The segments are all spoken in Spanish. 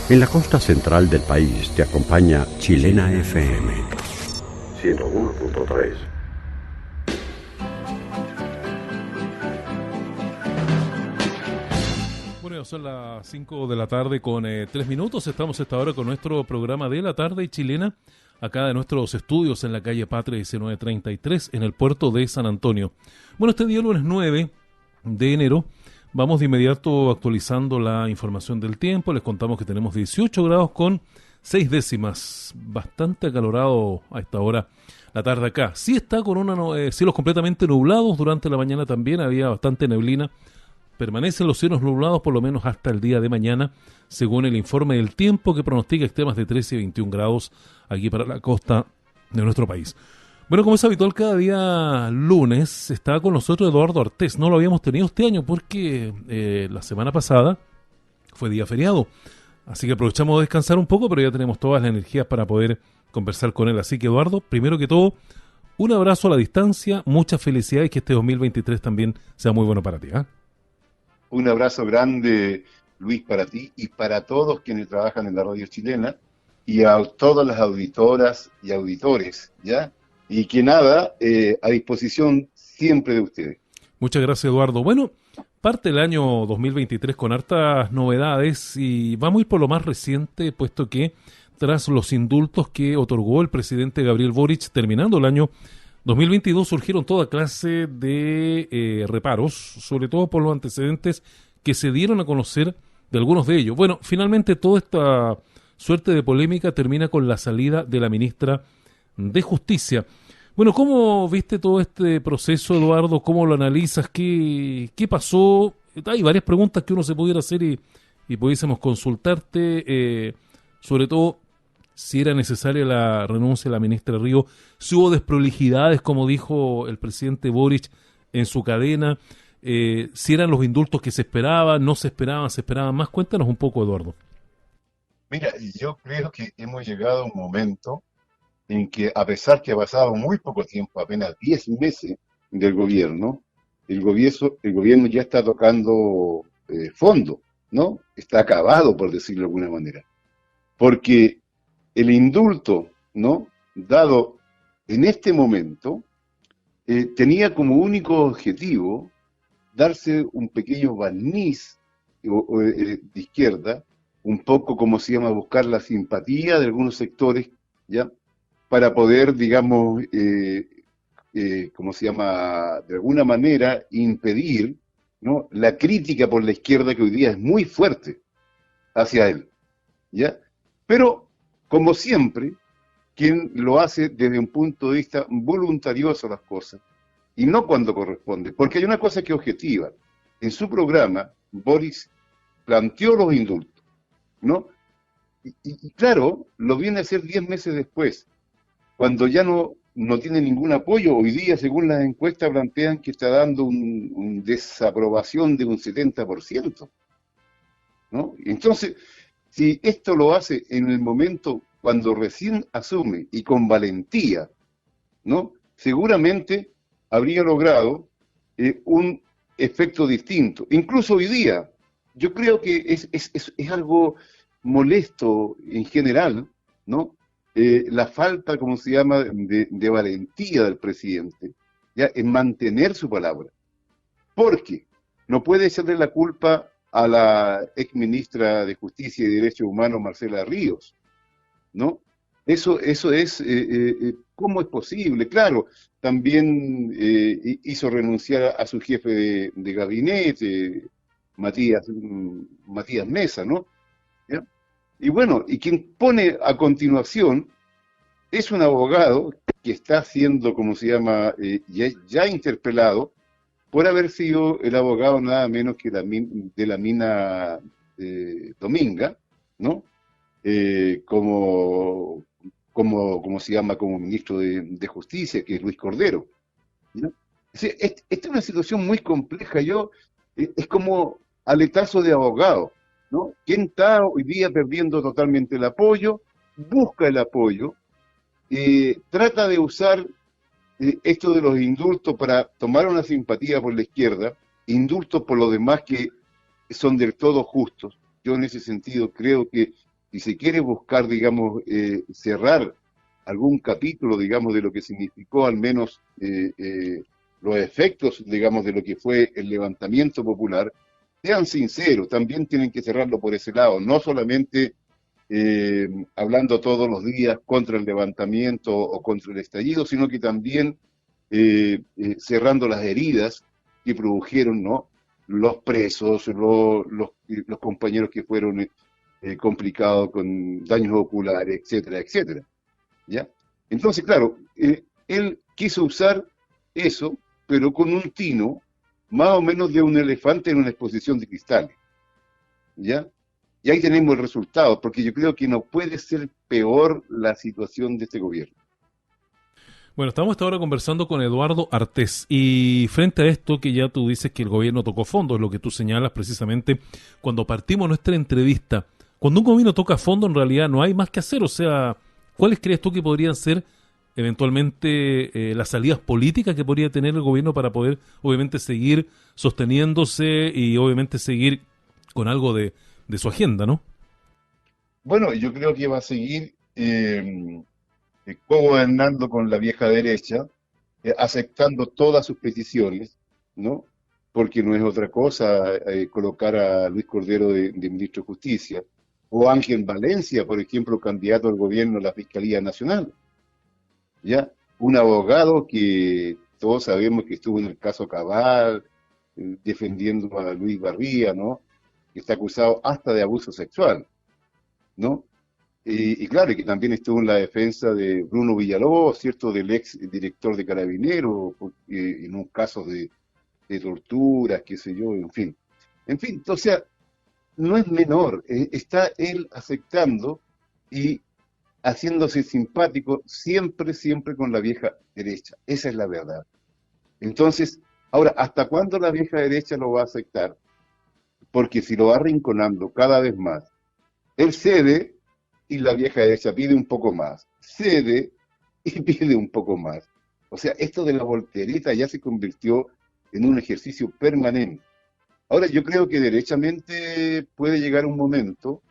En la costa central del país te acompaña Chilena FM 101.3. Bueno, son las 5 de la tarde con 3 minutos. Estamos a esta hora con nuestro programa de la tarde chilena, acá de nuestros estudios en la calle Patria 1933, en el puerto de San Antonio. Bueno, este día lunes 9 de enero, vamos de inmediato actualizando la información del tiempo. Les contamos que tenemos 18 grados con 6 décimas. Bastante acalorado a esta hora la tarde acá. Sí está con cielos completamente nublados. Durante la mañana también había bastante neblina. Permanecen los cielos nublados por lo menos hasta el día de mañana, según el informe del tiempo que pronostica extremas de 13 y 21 grados aquí para la costa de nuestro país. Bueno, como es habitual, cada día lunes está con nosotros Eduardo Artés. No lo habíamos tenido este año porque la semana pasada fue día feriado. Así que aprovechamos de descansar un poco, pero ya tenemos todas las energías para poder conversar con él. Así que, Eduardo, primero que todo, un abrazo a la distancia, muchas felicidades y que este 2023 también sea muy bueno para ti, ¿eh? Un abrazo grande, Luis, para ti y para todos quienes trabajan en la radio chilena y a todas las auditoras y auditores, ¿ya? Y que nada, a disposición siempre de ustedes. Muchas gracias, Eduardo. Bueno, parte el año 2023 con hartas novedades y vamos a ir por lo más reciente, puesto que tras los indultos que otorgó el presidente Gabriel Boric terminando el año 2022 surgieron toda clase de reparos, sobre todo por los antecedentes que se dieron a conocer de algunos de ellos. Bueno, finalmente toda esta suerte de polémica termina con la salida de la ministra de Justicia. Bueno, ¿cómo viste todo este proceso, Eduardo? ¿Cómo lo analizas? ¿Qué pasó? Hay varias preguntas que uno se pudiera hacer y pudiésemos consultarte, sobre todo si era necesaria la renuncia de la ministra Río, si hubo desprolijidades, como dijo el presidente Boric en su cadena, si eran los indultos que se esperaban, no se esperaban más. Cuéntanos un poco, Eduardo. Mira, yo creo que hemos llegado a un momento en que, a pesar que ha pasado muy poco tiempo, apenas 10 meses del gobierno, el gobierno ya está tocando fondo, ¿no? Está acabado, por decirlo de alguna manera. Porque el indulto, ¿no?, dado en este momento, tenía como único objetivo darse un pequeño barniz de izquierda, un poco como se llama, buscar la simpatía de algunos sectores, ¿ya?, para poder, digamos, como se llama, de alguna manera impedir, ¿no?, la crítica por la izquierda, que hoy día es muy fuerte hacia él, ¿ya? Pero, como siempre, quien lo hace desde un punto de vista voluntarioso las cosas, y no cuando corresponde, porque hay una cosa que es objetiva. En su programa, Boris planteó los indultos, ¿no? Y claro, lo viene a hacer 10 meses después, cuando ya no tiene ningún apoyo. Hoy día, según las encuestas, plantean que está dando un desaprobación de un 70%, ¿no? Entonces, si esto lo hace en el momento cuando recién asume y con valentía, ¿no?, seguramente habría logrado un efecto distinto. Incluso hoy día, yo creo que es algo molesto en general, ¿no?, la falta, como se llama, de valentía del presidente, ya, en mantener su palabra. Porque no puede echarle la culpa a la ex ministra de Justicia y Derechos Humanos, Marcela Ríos, ¿no? Eso es, ¿cómo es posible? Claro, también hizo renunciar a su jefe de gabinete, Matías Mesa, ¿no? ¿Ya? Y bueno, y quien pone a continuación es un abogado que está siendo, como se llama, ya interpelado por haber sido el abogado nada menos que de la mina Dominga, ¿no? Como se llama, como ministro de Justicia, que es Luis Cordero, ¿no? Esta es una situación muy compleja. Es como aletazo de abogado, ¿no? ¿Quién está hoy día perdiendo totalmente el apoyo? Busca el apoyo, trata de usar esto de los indultos para tomar una simpatía por la izquierda, indultos por los demás que son del todo justos. Yo en ese sentido creo que si se quiere buscar, digamos, cerrar algún capítulo, digamos, de lo que significó al menos los efectos, digamos, de lo que fue el levantamiento popular, sean sinceros, también tienen que cerrarlo por ese lado, no solamente hablando todos los días contra el levantamiento o contra el estallido, sino que también cerrando las heridas que produjeron, ¿no?, los presos, los compañeros que fueron complicados con daños oculares, etcétera, etcétera. ¿Ya? Entonces, claro, él quiso usar eso, pero con un tino más o menos de un elefante en una exposición de cristales. ¿Ya? Y ahí tenemos el resultado, porque yo creo que no puede ser peor la situación de este gobierno. Bueno, estamos hasta ahora conversando con Eduardo Artés y frente a esto que ya tú dices que el gobierno tocó fondo, es lo que tú señalas precisamente cuando partimos nuestra entrevista. Cuando un gobierno toca fondo, en realidad no hay más que hacer. O sea, ¿cuáles crees tú que podrían ser eventualmente las salidas políticas que podría tener el gobierno para poder, obviamente, seguir sosteniéndose y, obviamente, seguir con algo de su agenda, ¿no? Bueno, yo creo que va a seguir gobernando con la vieja derecha, aceptando todas sus peticiones, ¿no? Porque no es otra cosa colocar a Luis Cordero de ministro de Justicia, o Ángel Valencia, por ejemplo, candidato al gobierno de la Fiscalía Nacional, ¿ya? Un abogado que todos sabemos que estuvo en el caso Cabal, defendiendo a Luis Barría, ¿no? Que está acusado hasta de abuso sexual, ¿no? Y claro, y que también estuvo en la defensa de Bruno Villalobos, ¿cierto? Del ex director de Carabineros, en un caso de torturas, qué sé yo, en fin. En fin, o sea, no es menor, está él aceptando y haciéndose simpático siempre, siempre con la vieja derecha. Esa es la verdad. Entonces, ahora, ¿hasta cuándo la vieja derecha lo va a aceptar? Porque si lo va arrinconando cada vez más, él cede y la vieja derecha pide un poco más, cede y pide un poco más. O sea, esto de la voltereta ya se convirtió en un ejercicio permanente. Ahora, yo creo que derechamente puede llegar un momento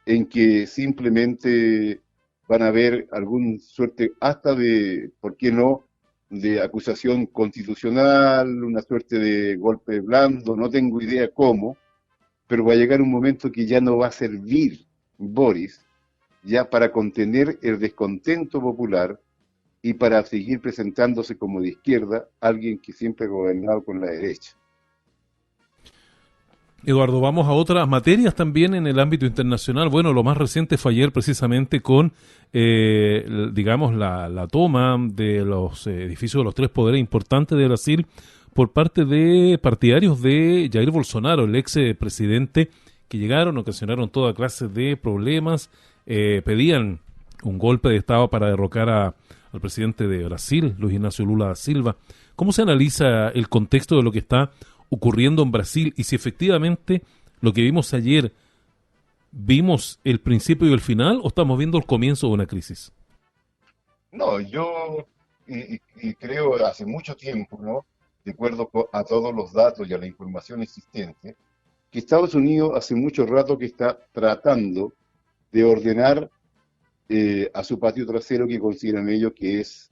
en que simplemente van a haber alguna suerte hasta de, ¿por qué no?, de acusación constitucional, una suerte de golpe blando, no tengo idea cómo, pero va a llegar un momento que ya no va a servir Boris ya para contener el descontento popular y para seguir presentándose como de izquierda alguien que siempre ha gobernado con la derecha. Eduardo, vamos a otras materias también en el ámbito internacional. Bueno, lo más reciente fue ayer precisamente con, digamos, la toma de los edificios de los tres poderes importantes de Brasil por parte de partidarios de Jair Bolsonaro, el ex presidente, que llegaron, ocasionaron toda clase de problemas, pedían un golpe de Estado para derrocar al presidente de Brasil, Luis Ignacio Lula da Silva. ¿Cómo se analiza el contexto de lo que está ocurriendo en Brasil y si efectivamente lo que vimos ayer, vimos el principio y el final o estamos viendo el comienzo de una crisis? No, yo creo hace mucho tiempo, ¿no?, de acuerdo a todos los datos y a la información existente, que Estados Unidos hace mucho rato que está tratando de ordenar a su patio trasero, que consideran ellos que es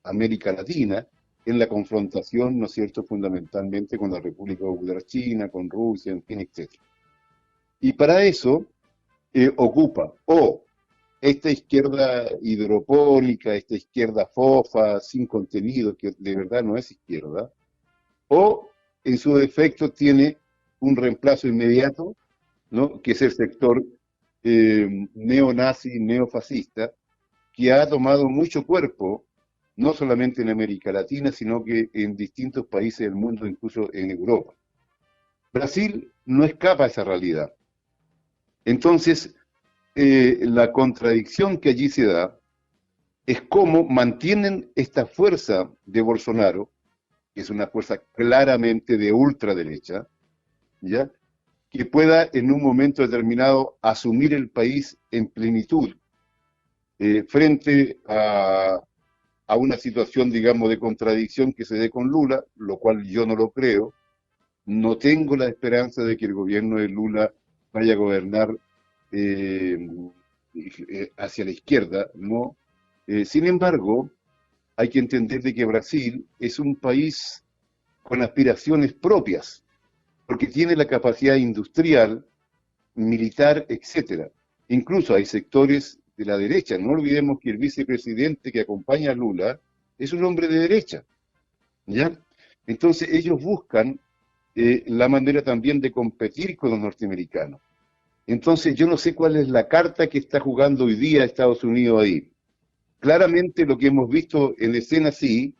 América Latina, en la confrontación, ¿no es cierto?, fundamentalmente con la República Popular China, con Rusia, en fin, etc. Y para eso ocupa o esta izquierda hidropónica, esta izquierda fofa, sin contenido, que de verdad no es izquierda, o en su defecto tiene un reemplazo inmediato, ¿no?, que es el sector neonazi, neofascista, que ha tomado mucho cuerpo, no solamente en América Latina, sino que en distintos países del mundo, incluso en Europa. Brasil no escapa a esa realidad. Entonces, la contradicción que allí se da es cómo mantienen esta fuerza de Bolsonaro, que es una fuerza claramente de ultraderecha, ¿ya?, que pueda en un momento determinado asumir el país en plenitud, frente a una situación, digamos, de contradicción que se dé con Lula, lo cual yo no lo creo. No tengo la esperanza de que el gobierno de Lula vaya a gobernar eh, hacia la izquierda, ¿no? Sin embargo, hay que entender de que Brasil es un país con aspiraciones propias, porque tiene la capacidad industrial, militar, etcétera. Incluso hay sectores de la derecha. No olvidemos que el vicepresidente que acompaña a Lula es un hombre de derecha, ¿ya? Entonces ellos buscan la manera también de competir con los norteamericanos. Entonces yo no sé cuál es la carta que está jugando hoy día Estados Unidos ahí. Claramente lo que hemos visto en escena sí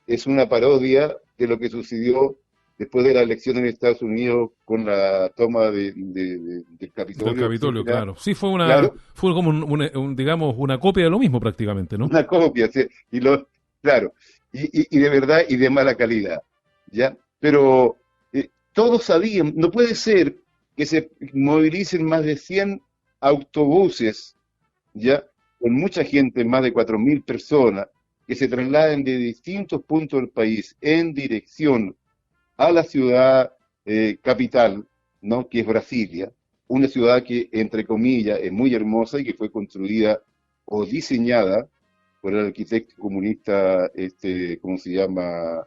es una parodia de lo que sucedió después de la elección en Estados Unidos con la toma del Del Capitolio, Capitolio, etcétera. claro. Sí, Claro, fue como digamos, una copia de lo mismo prácticamente, ¿no? una copia, sí, claro, y de verdad y de mala calidad, ¿ya? Pero todos sabían, no puede ser que se movilicen más de 100 autobuses, ¿ya? Con mucha gente, más de 4.000 personas, que se trasladen de distintos puntos del país en dirección a la ciudad capital, ¿no? Que es Brasilia, una ciudad que, entre comillas, es muy hermosa y que fue construida o diseñada por el arquitecto comunista, ¿cómo se llama?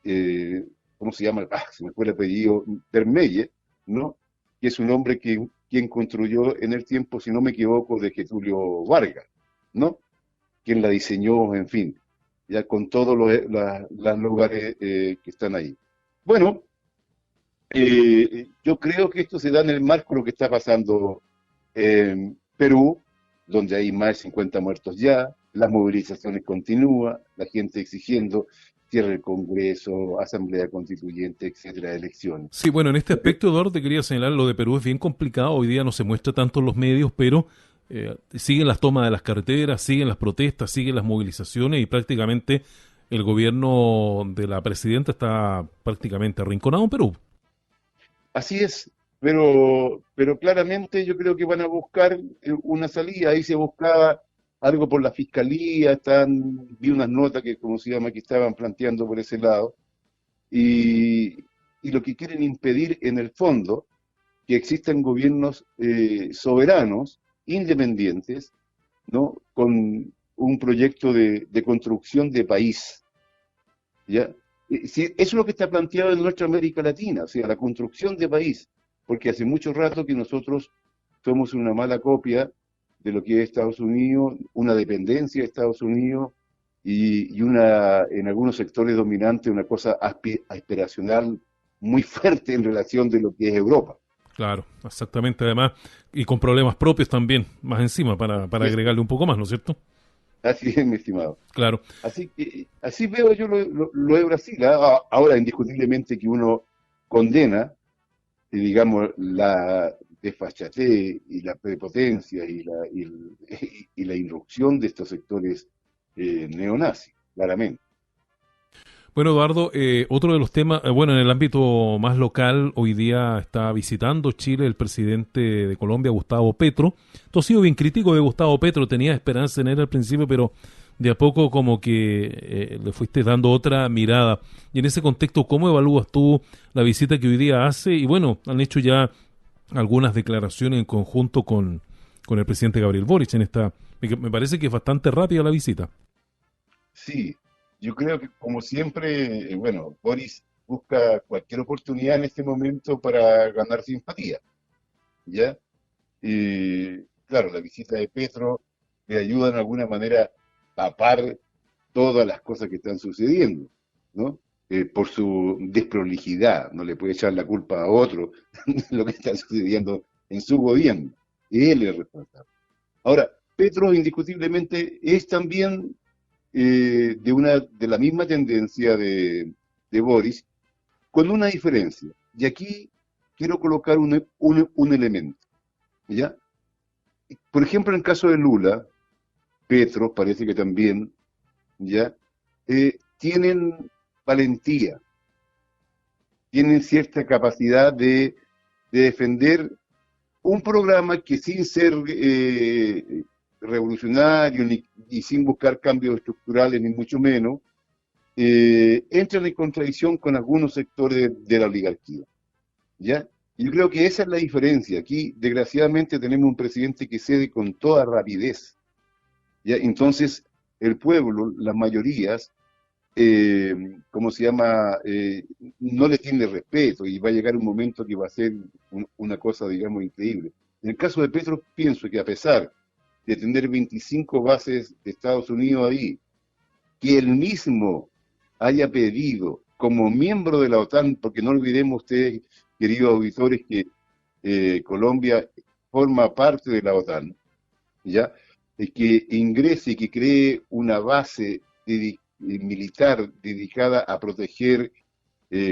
Eh, ¿Cómo se llama? Se me fue el apellido, Vermelle, ¿no? Que es un hombre quien construyó en el tiempo, si no me equivoco, de Getulio Vargas, ¿no? Quien la diseñó, en fin, ya con todos los lugares que están ahí. Bueno, yo creo que esto se da en el marco de lo que está pasando en Perú, donde hay más de 50 muertos ya, las movilizaciones continúan, la gente exigiendo cierre del Congreso, Asamblea Constituyente, etcétera, elecciones. Sí, bueno, en este aspecto, Eduardo, te quería señalar, lo de Perú es bien complicado, hoy día no se muestra tanto en los medios, pero siguen las tomas de las carreteras, siguen las protestas, siguen las movilizaciones y prácticamente el gobierno de la presidenta está prácticamente arrinconado en Perú. Así es, pero claramente yo creo que van a buscar una salida. Ahí se buscaba algo por la fiscalía, vi unas notas que, como se llama, que estaban planteando por ese lado, y, y lo que quieren impedir en el fondo, que existan gobiernos soberanos, independientes, ¿no? Con un proyecto de construcción de país, ¿ya? Sí, eso es lo que está planteado en nuestra América Latina, o sea, la construcción de país, porque hace mucho rato que nosotros somos una mala copia de lo que es Estados Unidos, una dependencia de Estados Unidos y una, en algunos sectores dominantes, una cosa aspiracional muy fuerte en relación de lo que es Europa. Claro, exactamente, además, y con problemas propios también, más encima, para Es- agregarle un poco más, ¿no es cierto? Así es, mi estimado. Claro. Así que, así veo yo lo de Brasil. ¿Ah? Ahora, indiscutiblemente que uno condena, digamos, la desfachatez y la prepotencia y la irrupción de estos sectores neonazis, claramente. Bueno, Eduardo, otro de los temas, bueno, en el ámbito más local, hoy día está visitando Chile el presidente de Colombia, Gustavo Petro. Tú has sido bien crítico de Gustavo Petro, tenías esperanza en él al principio, pero de a poco como que le fuiste dando otra mirada. Y en ese contexto, ¿cómo evalúas tú la visita que hoy día hace? Y bueno, han hecho ya algunas declaraciones en conjunto con el presidente Gabriel Boric en esta. Me parece que es bastante rápida la visita. Sí, yo creo que como siempre, bueno, Boris busca cualquier oportunidad en este momento para ganar simpatía, ¿ya? Y claro, la visita de Petro le ayuda en alguna manera a tapar todas las cosas que están sucediendo, ¿no? Por su desprolijidad, no le puede echar la culpa a otro de lo que está sucediendo en su gobierno. Él es responsable. Ahora, Petro indiscutiblemente es también de la misma tendencia de Boris, con una diferencia. Y aquí quiero colocar un elemento, ¿ya? Por ejemplo, en el caso de Lula, Petro parece que también, ¿ya? Tienen valentía, tienen cierta capacidad de defender un programa que sin ser revolucionario y sin buscar cambios estructurales, ni mucho menos, entran en contradicción con algunos sectores de la oligarquía, ¿ya? Yo creo que esa es la diferencia. Aquí, desgraciadamente, tenemos un presidente que cede con toda rapidez. ¿Ya? Entonces, el pueblo, las mayorías, eh, ¿cómo se llama? No le tiene respeto y va a llegar un momento que va a ser una cosa, digamos, increíble. En el caso de Petro, pienso que a pesar de tener 25 bases de Estados Unidos ahí, que él mismo haya pedido como miembro de la OTAN, porque no olvidemos ustedes, queridos auditores, que Colombia forma parte de la OTAN, ¿ya? Que ingrese y que cree una base militar dedicada a proteger,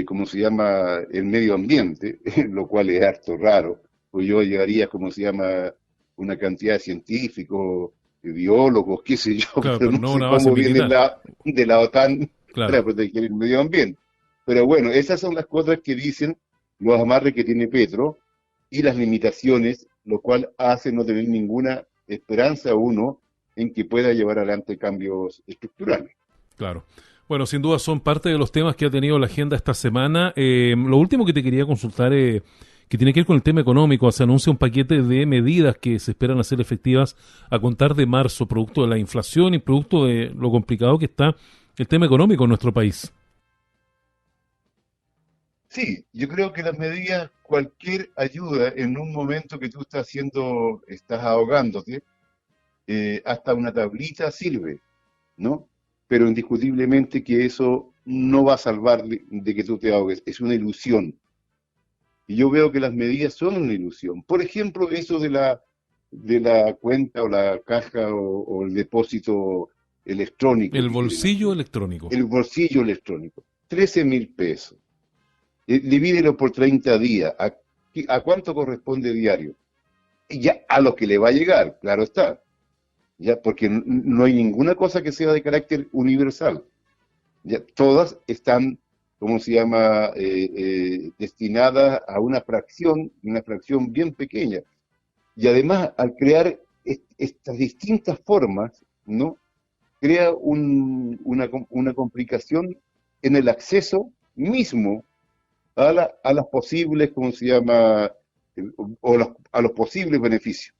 ¿cómo se llama?, el medio ambiente, lo cual es harto raro, pues yo llegaría, ¿cómo se llama?, una cantidad de científicos, de biólogos, qué sé yo, Claro, pero pero no no sé una base cómo viene militar. de la OTAN para Claro, proteger el medio ambiente. Pero bueno, esas son las cosas que dicen los amarres que tiene Petro y las limitaciones, lo cual hace no tener ninguna esperanza uno en que pueda llevar adelante cambios estructurales. claro. Bueno, sin duda son parte de los temas que ha tenido la agenda esta semana. Lo último que te quería consultar, que tiene que ver con el tema económico, se anuncia un paquete de medidas que se esperan hacer efectivas a contar de marzo, producto de la inflación y producto de lo complicado que está el tema económico en nuestro país. Sí, yo creo que las medidas, cualquier ayuda en un momento que tú estás haciendo, estás ahogándote, hasta una tablita sirve, ¿no? Pero indiscutiblemente que eso no va a salvar de que tú te ahogues, es una ilusión. Y yo veo que las medidas son una ilusión. Por ejemplo, eso de la cuenta o la caja o el depósito electrónico El que quieren bolsillo hacer, electrónico. el bolsillo electrónico, 13.000 pesos. Divídelo por 30 días. ¿A cuánto corresponde diario? Y ya a lo que le va a llegar, claro está. Ya, porque no hay ninguna cosa que sea de carácter universal. Ya, todas están, ¿cómo se llama?, destinadas a una fracción bien pequeña. Y además, al crear estas distintas formas, ¿no? Crea una complicación en el acceso mismo a las posibles, ¿cómo se llama?, a los posibles beneficios.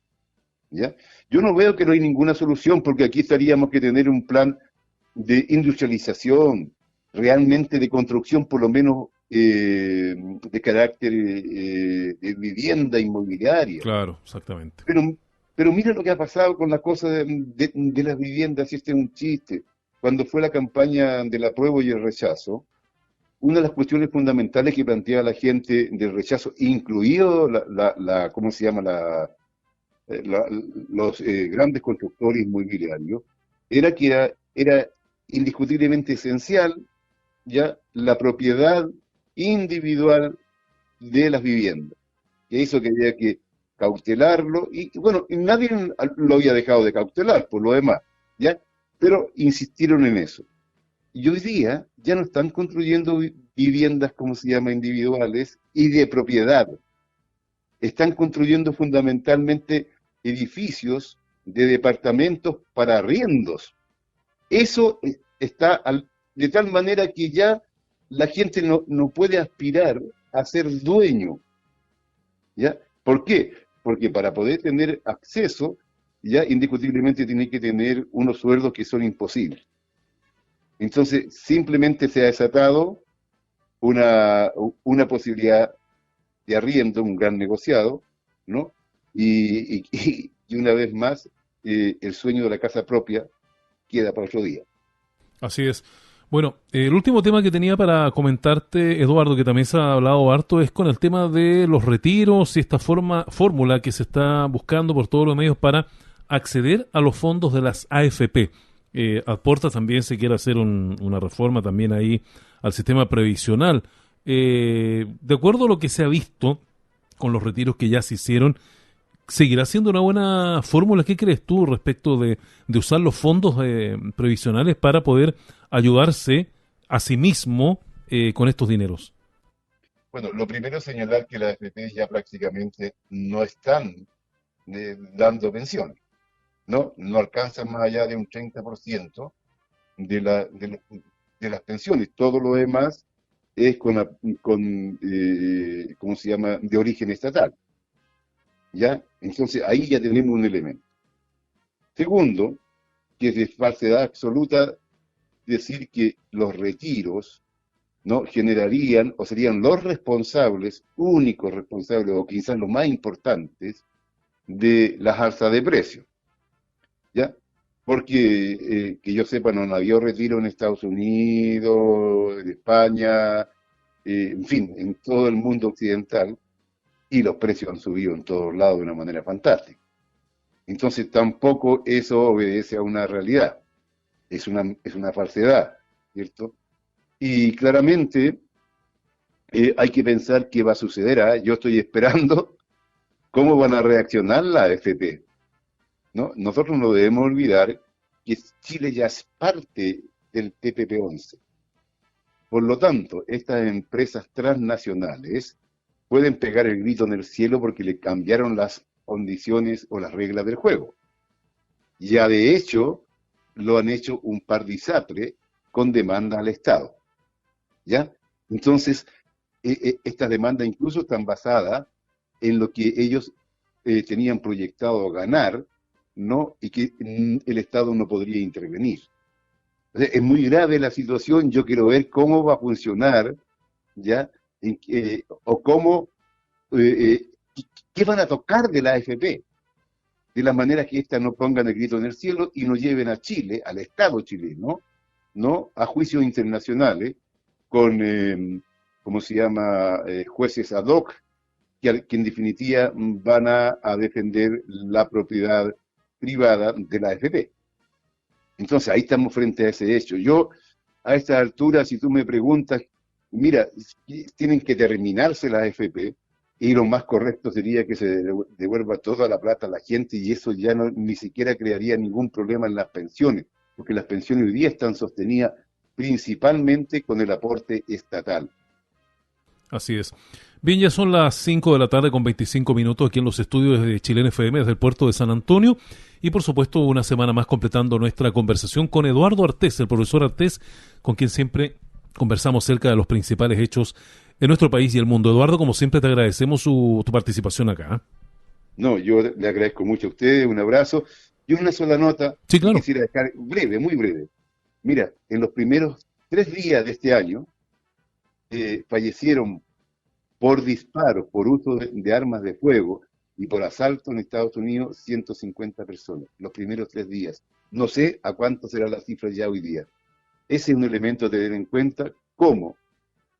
¿Ya? Yo no veo que no hay ninguna solución, porque aquí estaríamos que tener un plan de industrialización, realmente de construcción, por lo menos de carácter de vivienda inmobiliaria. Claro, exactamente. Pero, pero mira lo que ha pasado con la cosa de las viviendas, y este es un chiste. Cuando fue la campaña del apruebo y el rechazo, una de las cuestiones fundamentales que planteaba la gente del rechazo, incluido ¿cómo se llama? La- los grandes constructores inmobiliarios, era que era indiscutiblemente esencial ya la propiedad individual de las viviendas. Que eso que había que cautelarlo, y bueno, y nadie lo había dejado de cautelar por lo demás, ¿ya? Pero insistieron en eso. Y hoy día ya no están construyendo viviendas, como se llama, individuales y de propiedad. Están construyendo fundamentalmente edificios de departamentos para arriendos. Eso está de tal manera que ya la gente no puede aspirar a ser dueño, ¿ya? ¿Por qué? Porque para poder tener acceso, ya indiscutiblemente tiene que tener unos sueldos que son imposibles. Entonces, simplemente se ha desatado una, una posibilidad de arriendo, un gran negociado, ¿no? Y una vez más, el sueño de la casa propia queda para otro día. Así es. Bueno, el último tema que tenía para comentarte, Eduardo, que también se ha hablado harto, es con el tema de los retiros y esta fórmula que se está buscando por todos los medios para acceder a los fondos de las AFP. Aporta también se quiere hacer una reforma también ahí al sistema previsional. De acuerdo a lo que se ha visto con los retiros que ya se hicieron, ¿seguirá siendo una buena fórmula? ¿Qué crees tú respecto de usar los fondos previsionales para poder ayudarse a sí mismo con estos dineros? Bueno, lo primero es señalar que las AFP ya prácticamente no están dando pensiones, ¿no? No alcanzan más allá de un 30% de las pensiones. Todo lo demás es ¿cómo se llama?, de origen estatal. ¿Ya? Entonces ahí ya tenemos un elemento. Segundo, que es de falsedad absoluta decir que los retiros, ¿no?, generarían o serían los responsables, únicos responsables o quizás los más importantes de las alzas de precios. ¿Ya? Porque, que yo sepa, no había retiro en Estados Unidos, en España, en fin, en todo el mundo occidental, y los precios han subido en todos lados de una manera fantástica. Entonces tampoco eso obedece a una realidad, es una falsedad, ¿cierto? Y claramente hay que pensar qué va a suceder. Yo estoy esperando cómo van a reaccionar la AFP, ¿no? Nosotros no debemos olvidar que Chile ya es parte del TPP-11. Por lo tanto, estas empresas transnacionales pueden pegar el grito en el cielo porque le cambiaron las condiciones o las reglas del juego. Ya de hecho, lo han hecho un par de ISAPRE con demanda al Estado. ¿Ya? Entonces, estas demandas incluso están basadas en lo que ellos tenían proyectado ganar, ¿no? Y que el Estado no podría intervenir. O sea, es muy grave la situación, yo quiero ver cómo va a funcionar, ¿ya? O cómo, qué van a tocar de la AFP, de la manera que éstas no pongan el grito en el cielo y nos lleven a Chile, al Estado chileno, ¿no?, a juicios internacionales con, ¿cómo se llama?, jueces ad hoc, que en definitiva van a defender la propiedad privada de la AFP. Entonces ahí estamos frente a ese hecho. Yo, a esta altura, si tú me preguntas, mira, tienen que terminarse la AFP, y lo más correcto sería que se devuelva toda la plata a la gente, y eso ya no, ni siquiera crearía ningún problema en las pensiones, porque las pensiones hoy día están sostenidas principalmente con el aporte estatal. Así es. Bien, ya son las 5 de la tarde con 25 minutos aquí en los estudios de Chilena FM desde el puerto de San Antonio, y por supuesto una semana más completando nuestra conversación con Eduardo Artés, el profesor Artés, con quien siempre conversamos acerca de los principales hechos en nuestro país y el mundo. Eduardo, como siempre te agradecemos tu participación acá. No, yo le agradezco mucho a ustedes, un abrazo, y una sola nota Sí, que claro. quisiera dejar breve, muy breve. Mira, en los primeros 3 días de este año fallecieron por disparos, por uso de armas de fuego y por asalto en Estados Unidos 150 personas, los primeros 3 días. No sé a cuánto será la cifra ya hoy día. Ese es un elemento a tener en cuenta, cómo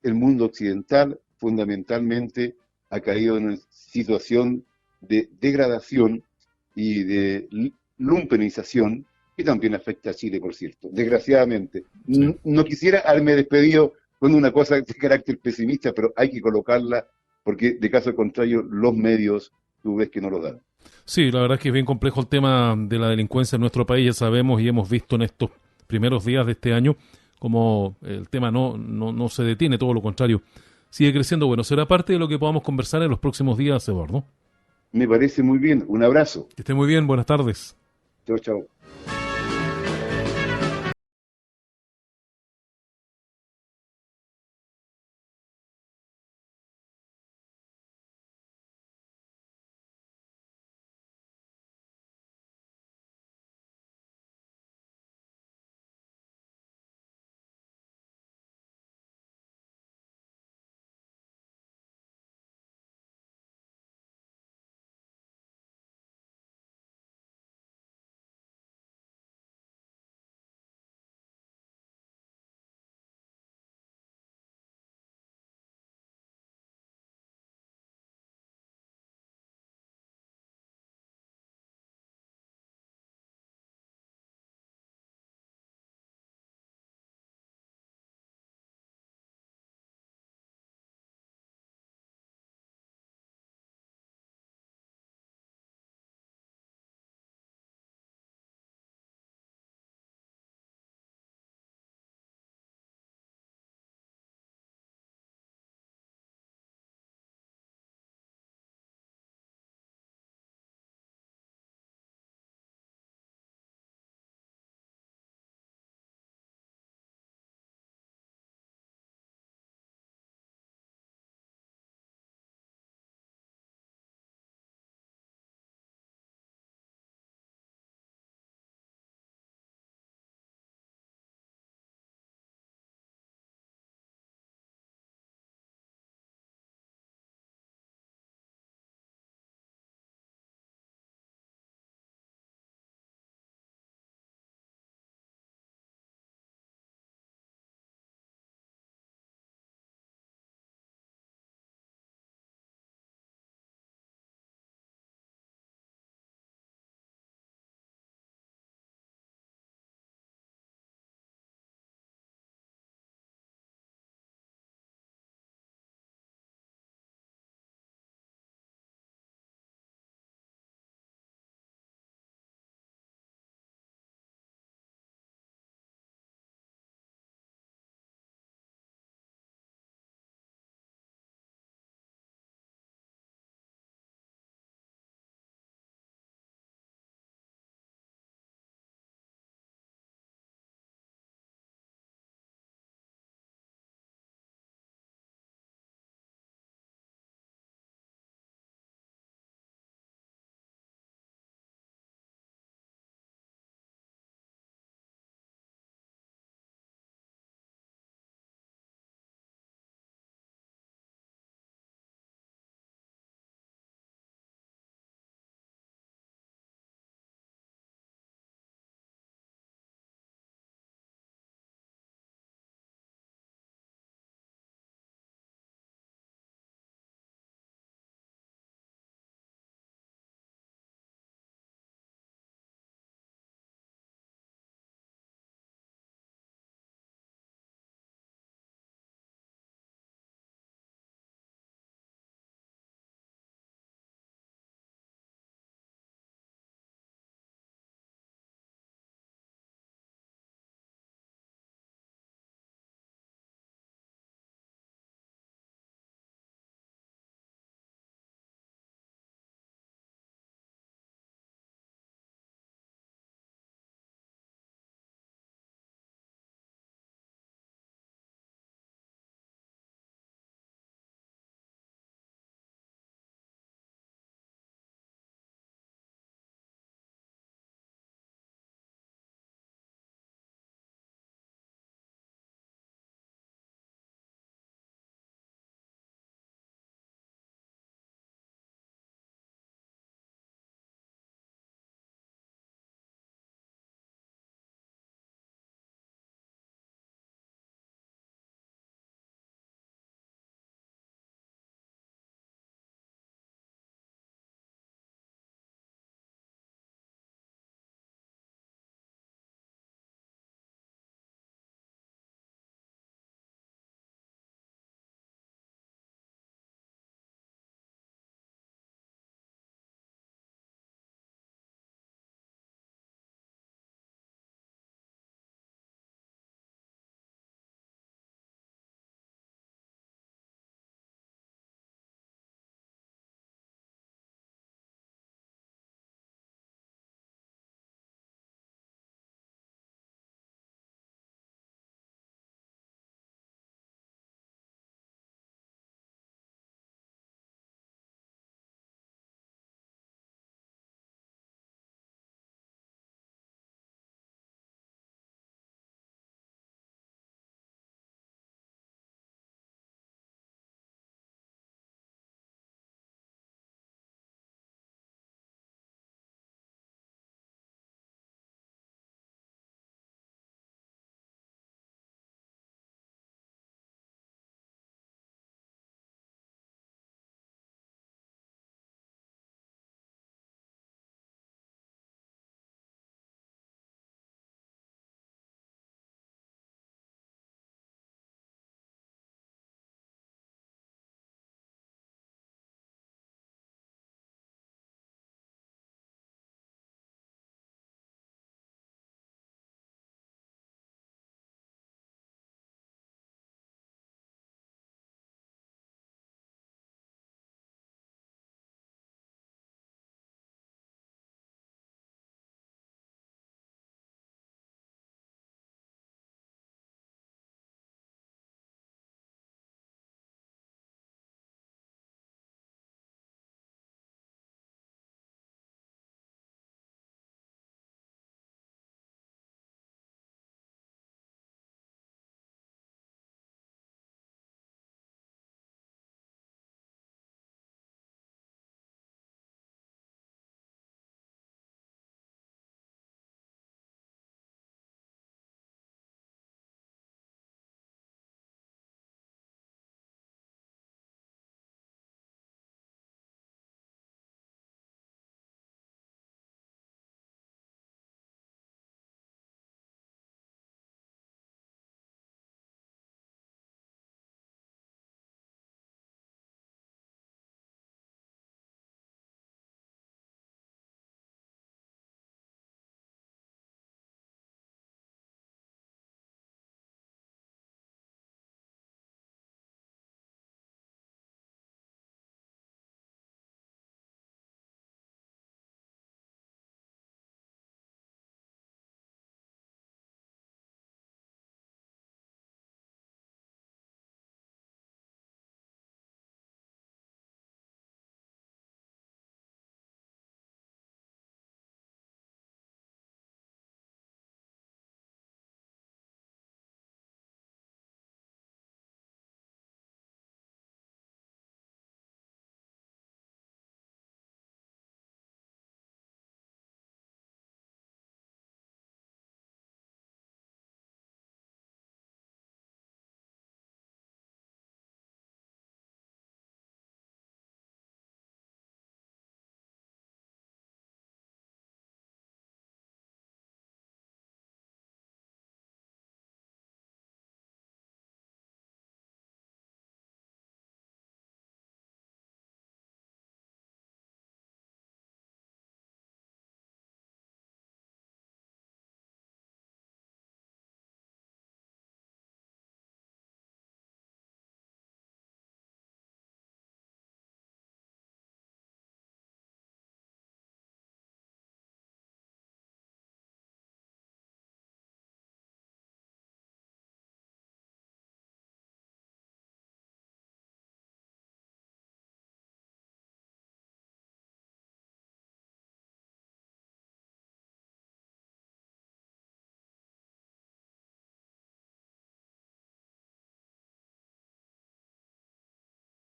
el mundo occidental fundamentalmente ha caído en una situación de degradación y de lumpenización, que también afecta a Chile, por cierto, desgraciadamente. Sí. No quisiera haberme despedido con una cosa de carácter pesimista, pero hay que colocarla, porque de caso contrario los medios, tú ves que no lo dan. Sí, la verdad es que es bien complejo el tema de la delincuencia en nuestro país. Ya sabemos y hemos visto en estos primeros días de este año como el tema no se detiene, todo lo contrario, sigue creciendo. Bueno, será parte de lo que podamos conversar en los próximos días, Eduardo. Me parece muy bien. Un abrazo. Que esté muy bien, buenas tardes. Chao, chao.